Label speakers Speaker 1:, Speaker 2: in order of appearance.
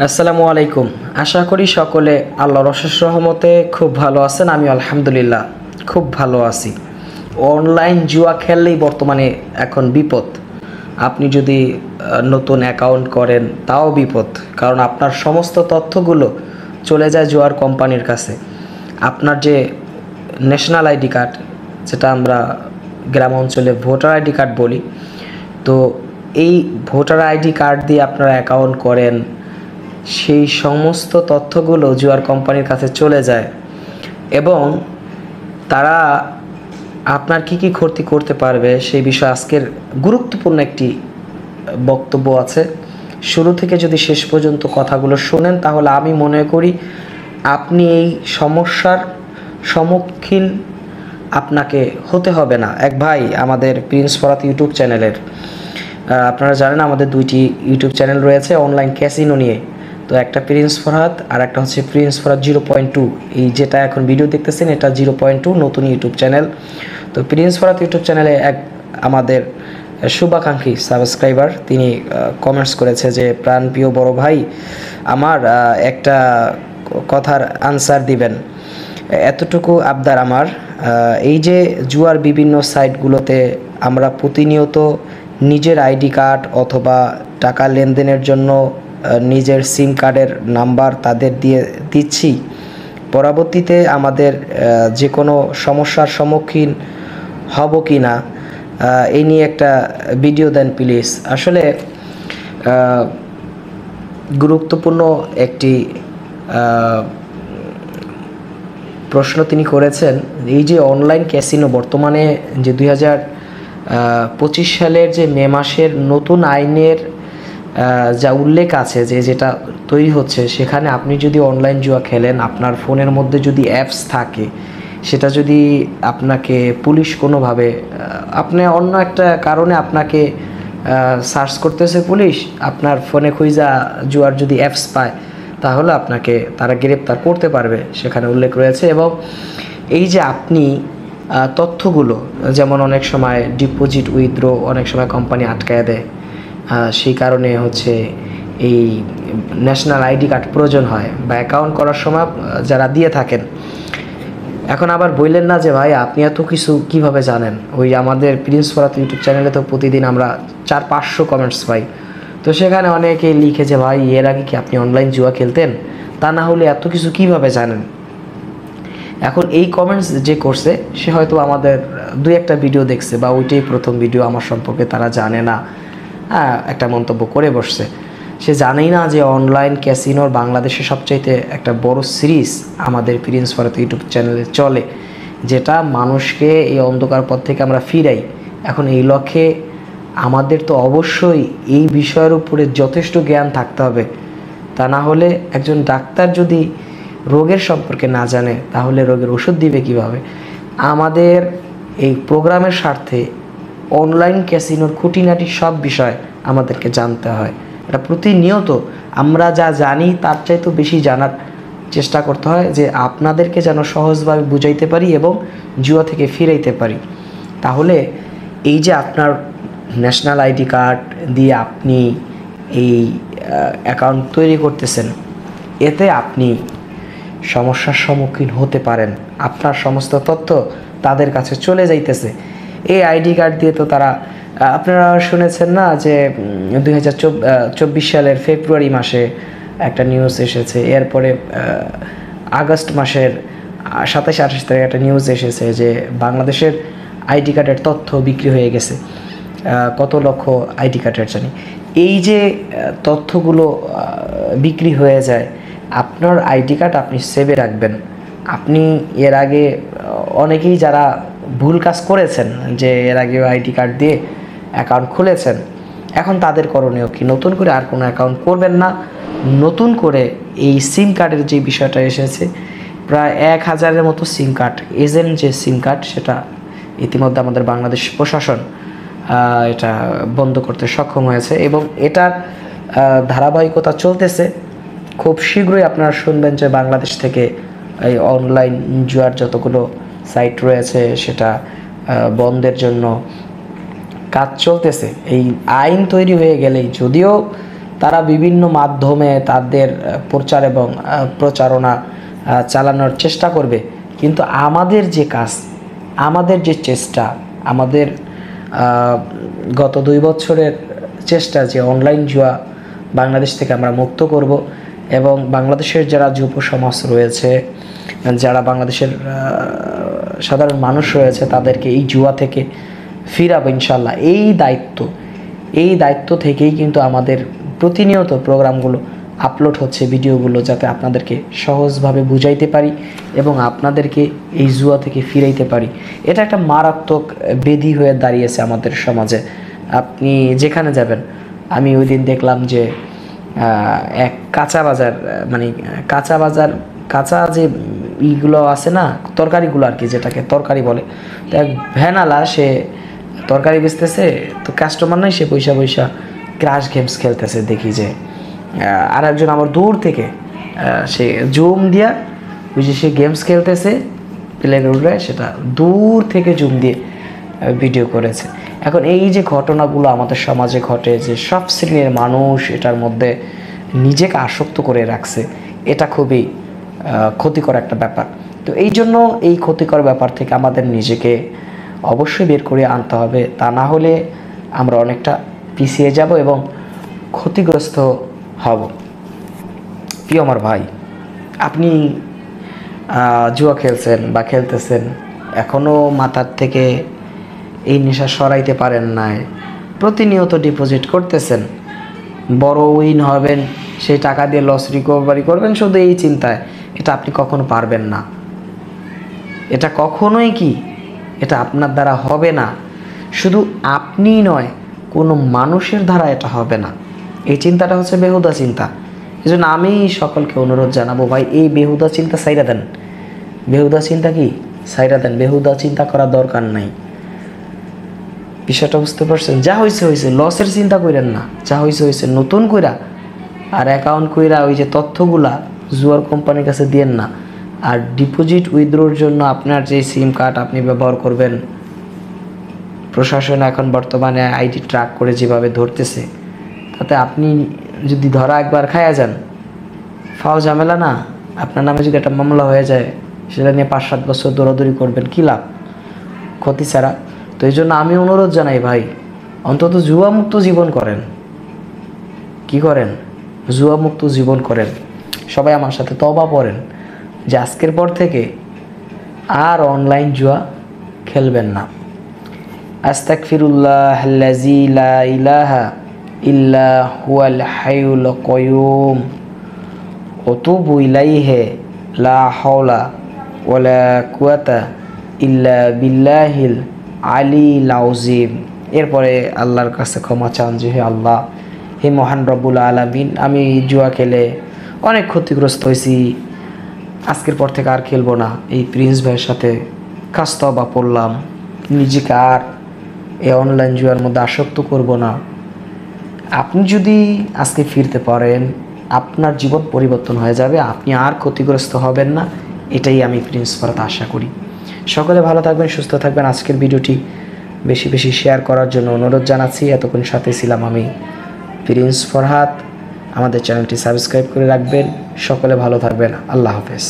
Speaker 1: আসসালামু আলাইকুম। আশা করি সকলে আল্লাহর অশেষ রহমতে খুব ভালো আছেন। আমি আলহামদুলিল্লাহ খুব ভালো আছি। অনলাইন জুয়া খেললেই বর্তমানে এখন বিপদ। আপনি যদি নতুন অ্যাকাউন্ট করেন তাও বিপদ, কারণ আপনার সমস্ত তথ্যগুলো চলে যায় জুয়ার কোম্পানির কাছে। আপনার যে ন্যাশনাল আইডি কার্ড, যেটা আমরা গ্রাম অঞ্চলে ভোটার আইডি কার্ড বলি, তো এই ভোটার আইডি কার্ড দিয়ে আপনারা অ্যাকাউন্ট করেন, সেই সমস্ত তথ্যগুলো জুয়ার কোম্পানির কাছে চলে যায় এবং তারা আপনার কি কি ক্ষতি করতে পারবে সেই বিষয়ে আজকের গুরুত্বপূর্ণ একটি বক্তব্য আছে। শুরু থেকে যদি শেষ পর্যন্ত কথাগুলো শোনেন তাহলে আমি মনে করি আপনি এই সমস্যার সম্মুখীন আপনাকে হতে হবে না। এক ভাই আমাদের প্রিন্স ফরাত ইউটিউব চ্যানেলের, আপনারা জানেন আমাদের দুইটি ইউটিউব চ্যানেল রয়েছে অনলাইন ক্যাসিনো নিয়ে। তো একটা প্রিন্স ফরহাদ আর একটা হচ্ছে প্রিন্স ফরহাদ 0.2। এই যেটা এখন ভিডিও দেখতেছেন এটা 0.2 নতুন ইউটিউব চ্যানেল। তো প্রিন্স ফরহাদ ইউটিউব চ্যানেলে এক আমাদের শুভাকাঙ্ক্ষী সাবস্ক্রাইবার তিনি কমেন্টস করেছে যে, প্রাণপ্রিয় বড় ভাই, আমার একটা কথার আনসার দিবেন, এতটুকু আবদার আমার। এই যে জুয়ার বিভিন্ন সাইটগুলোতে আমরা প্রতিনিয়ত নিজের আইডি কার্ড অথবা টাকা লেনদেনের জন্য নিজের সিম কার্ডের নাম্বার তাদের দিয়ে দিচ্ছি, পরবর্তীতে আমাদের যে কোনো সমস্যার সম্মুখীন হব কি না এই নিয়ে একটা ভিডিও দেন প্লিজ। আসলে গুরুত্বপূর্ণ একটি প্রশ্ন তিনি করেছেন। এই যে অনলাইন ক্যাসিনো বর্তমানে যে 2025 সালের যে মে মাসের নতুন আইনের যা উল্লেখ আছে, যেটা তৈরি হচ্ছে, সেখানে আপনি যদি অনলাইন জুয়া খেলেন, আপনার ফোনের মধ্যে যদি অ্যাপস থাকে, সেটা যদি আপনাকে পুলিশ কোনোভাবে আপনি অন্য একটা কারণে আপনাকে সার্চ করতেছে পুলিশ, আপনার ফোনে খুঁজা জুয়ার যদি অ্যাপস পায় তাহলে আপনাকে তারা গ্রেপ্তার করতে পারবে, সেখানে উল্লেখ রয়েছে। এবং এই যে আপনি তথ্যগুলো, যেমন অনেক সময় ডিপোজিট উইথড্র অনেক সময় কোম্পানি আটকায় দেয়, সেই কারণে হচ্ছে এই ন্যাশনাল আইডি কার্ড প্রয়োজন হয় বা অ্যাকাউন্ট করার সময় যারা দিয়ে থাকেন। এখন আবার বললেন না যে ভাই আপনি এত কিছু কিভাবে জানেন। ওই আমাদের প্রিন্স ফরাত ইউটিউব চ্যানেলে তো প্রতিদিন আমরা 400-500 কমেন্টস পাই। তো সেখানে অনেকে লিখে যে ভাই এর আগে কি আপনি অনলাইন জুয়া খেলতেন, তা না হলে এত কিছু কিভাবে জানেন। এখন এই কমেন্টস যে করছে সে হয়তো আমাদের 2-1টা ভিডিও দেখছে বা ওইটাই প্রথম ভিডিও, আমার সম্পর্কে তারা জানে না, একটা মন্তব্য করে বসছে। সে জানেই না যে অনলাইন ক্যাসিনোর বাংলাদেশে সবচাইতে একটা বড় সিরিজ আমাদের প্রিন্স ফরাত ইউটিউব চ্যানেলে চলে, যেটা মানুষকে এই অন্ধকার পথ থেকে আমরা ফিরাই। এখন এই লক্ষ্যে আমাদের তো অবশ্যই এই বিষয়ের উপরে যথেষ্ট জ্ঞান থাকতে হবে। তা না হলে একজন ডাক্তার যদি রোগের সম্পর্কে না জানে তাহলে রোগের ওষুধ দিবে কিভাবে। আমাদের এই প্রোগ্রামের স্বার্থে অনলাইন ক্যাসিনোর খুঁটিনাটি সব বিষয় আমাদেরকে জানতে হয়। এটা প্রতিনিয়ত আমরা যা জানি তার চাইতেও বেশি জানার চেষ্টা করতে হয়, যে আপনাদেরকে যেন সহজভাবে বুঝাইতে পারি এবং জুয়া থেকে ফিরাইতে পারি। তাহলে এই যে আপনার ন্যাশনাল আইডি কার্ড দিয়ে আপনি এই অ্যাকাউন্ট তৈরি করতেছেন, এতে আপনি সমস্যার সম্মুখীন হতে পারেন। আপনার সমস্ত তথ্য তাদের কাছে চলে যাইতেছে। এই আইডি কার্ড দিয়ে তো তারা, আপনারা শুনেছেন না যে 2024 সালের ফেব্রুয়ারি মাসে একটা নিউজ এসেছে, এরপরে আগস্ট মাসের 27-28 তারিখে একটা নিউজ এসেছে যে বাংলাদেশের আইডি কার্ডের তথ্য বিক্রি হয়ে গেছে, কত লক্ষ আইডি কার্ডের জানি। এই যে তথ্যগুলো বিক্রি হয়ে যায়, আপনার আইডি কার্ড আপনি সেভে রাখবেন। আপনি এর আগে অনেকেই যারা ভুল কাজ করেছেন, যে এর আগে আইডি কার্ড দিয়ে অ্যাকাউন্ট খুলেছেন, এখন তাদের করণীয় কি, নতুন করে আর কোনো অ্যাকাউন্ট করবেন না। নতুন করে এই সিম কার্ডের যে বিষয়টা এসেছে, প্রায় 1000-এর মতো সিম কার্ড, এজেন্ট যে সিম কার্ড, সেটা ইতিমধ্যে আমাদের বাংলাদেশ প্রশাসন এটা বন্ধ করতে সক্ষম হয়েছে এবং এটার ধারাবাহিকতা চলতেছে। খুব শীঘ্রই আপনারা শুনবেন যে বাংলাদেশ থেকে এই অনলাইন জুয়ার যতগুলো সাইট রয়েছে সেটা বন্ধের জন্য কাজ চলতেছে। এই আইন তৈরি হয়ে গেলেই, যদিও তারা বিভিন্ন মাধ্যমে তাদের প্রচার এবং প্রচারণা চালানোর চেষ্টা করবে, কিন্তু আমাদের যে কাজ, আমাদের যে চেষ্টা, আমাদের গত 2 বছরের চেষ্টা যে অনলাইন জুয়া বাংলাদেশ থেকে আমরা মুক্ত করব এবং বাংলাদেশের যারা যুব সমাজ রয়েছে, যারা বাংলাদেশের সাধারণ মানুষ রয়েছে, তাদেরকে এই জুয়া থেকে ফিরাবো ইনশাল্লাহ। এই দায়িত্ব থেকেই কিন্তু আমাদের প্রতিনিয়ত প্রোগ্রামগুলো আপলোড হচ্ছে, ভিডিওগুলো, যাতে আপনাদেরকে সহজভাবে বুঝাইতে পারি এবং আপনাদেরকে এই জুয়া থেকে ফিরাইতে পারি। এটা একটা মারাত্মক ব্যাধি হয়ে দাঁড়িয়েছে আমাদের সমাজে। আপনি যেখানে যাবেন, আমি ওই দিন দেখলাম যে এক কাঁচা বাজার, মানে কাঁচা যে ইগুলো আছে না, তরকারিগুলো আর কি, যেটাকে তরকারি বলে, তো এক ভ্যানালা সে তরকারি বেচতেছে, তো কাস্টমার নাই, সে পয়সা ক্রাশ গেমস খেলতেছে। দেখি যে আর একজন আমার দূর থেকে সে জুম দিয়া ওই যে সে গেমস খেলতেছে প্লেগ্রাউন্ডে, সেটা দূর থেকে জুম দিয়ে ভিডিও করেছে। এখন এই যে ঘটনাগুলো আমাদের সমাজে ঘটে, যে সব শ্রেণীর মানুষ এটার মধ্যে নিজেকে আসক্ত করে রাখছে, এটা খুবই ক্ষতিকর একটা ব্যাপার। তো এই জন্য এই ক্ষতিকর ব্যাপার থেকে আমাদের নিজেকে অবশ্যই বের করে আনতে হবে, তা না হলে আমরা অনেকটা পিছিয়ে যাব এবং ক্ষতিগ্রস্ত হব। প্রিয় আমার ভাই, আপনি জুয়া খেলছেন বা খেলতেছেন, এখনও মাথার থেকে এই নেশা সরাইতে পারেন নাই, প্রতিনিয়ত ডিপোজিট করতেছেন, বড় উইন হবেন, সেই টাকা দিয়ে লস রিকভারি করবেন শুধু এই চিন্তায়, এটা আপনি কখনো পারবেন না। এটা কখনোই এটা আপনার দ্বারা হবে না। শুধু আপনিই নয়, কোনো মানুষের দ্বারা এটা হবে না। এই চিন্তাটা হচ্ছে বেহুদা চিন্তা। এই জন্য আমি সকলকে অনুরোধ জানাবো, ভাই এই বেহুদা চিন্তা সাইরা দেন। বেহুদা চিন্তা সাইরা দেন, বেহুদা চিন্তা করার দরকার নাই। বিষয়টা বুঝতে পারছেন? যা হয়েছে, লসের চিন্তা করেন না, যা হয়েছে নতুন কইরা আর অ্যাকাউন্ট কইরা ওই যে তথ্যগুলা জুয়ার কোম্পানির কাছে দিয়েন না। আর ডিপোজিট উইথড্রোর জন্য আপনার যে সিম কার্ড আপনি ব্যবহার করবেন, প্রশাসন এখন বর্তমানে আইডি ট্র্যাক করে যেভাবে ধরতেছে, তাতে আপনি যদি ধরা একবার খায়া যান, ফাও ঝামেলা না, আপনার নামে যদি একটা মামলা হয়ে যায়, সেটা নিয়ে 5-7 বছর দৌড়াদৌড়ি করবেন, কী লাভ? ক্ষতি ছাড়া। তো এই জন্য আমি অনুরোধ জানাই, ভাই অন্তত জুয়ামুক্ত জীবন করেন। কি করেন? জুয়ামুক্ত জীবন করেন। সবাই আমার সাথে তওবা পড়েন যে আজকের পর থেকে আর অনলাইন জুয়া খেলবেন না। আস্তাগফিরুল্লাহাল্লাযী লা ইলাহা ইল্লা হুয়াল হাইয়ুল কাইয়্যুম ওয়া তুবু ইলাইহি লা হাওলা ওয়ালা কুওয়াতা ইল্লা বিল্লাহিল আলিয়্যিল আযীম। এরপরে আল্লাহর কাছে ক্ষমা চান যে, হে আল্লাহ, হে মহান রব্বুল আলামিন, আমি জুয়া খেলে অনেক ক্ষতিগ্রস্ত হয়েছি, আজকের পর থেকে আর খেলবো না। এই প্রিন্স ভাইয়ের সাথে কাজ তওবা পড়লাম, নিজেকে আর এই অনলাইন জুয়ার মধ্যে আসক্ত করব না। আপনি যদি আজকে ফিরতে পারেন, আপনার জীবন পরিবর্তন হয়ে যাবে, আপনি আর ক্ষতিগ্রস্ত হবেন না, এটাই আমি প্রিন্স ফরহাদ আশা করি। সকলে ভালো থাকবেন, সুস্থ থাকবেন। আজকের ভিডিওটি বেশি বেশি শেয়ার করার জন্য অনুরোধ জানাচ্ছি। এতক্ষণ সাথে ছিলাম আমি প্রিন্স ফরহাদ। আমাদের চ্যানেলটি সাবস্ক্রাইব করে রাখবেন। সকলে ভালো থাকবেন। আল্লাহ হাফেজ।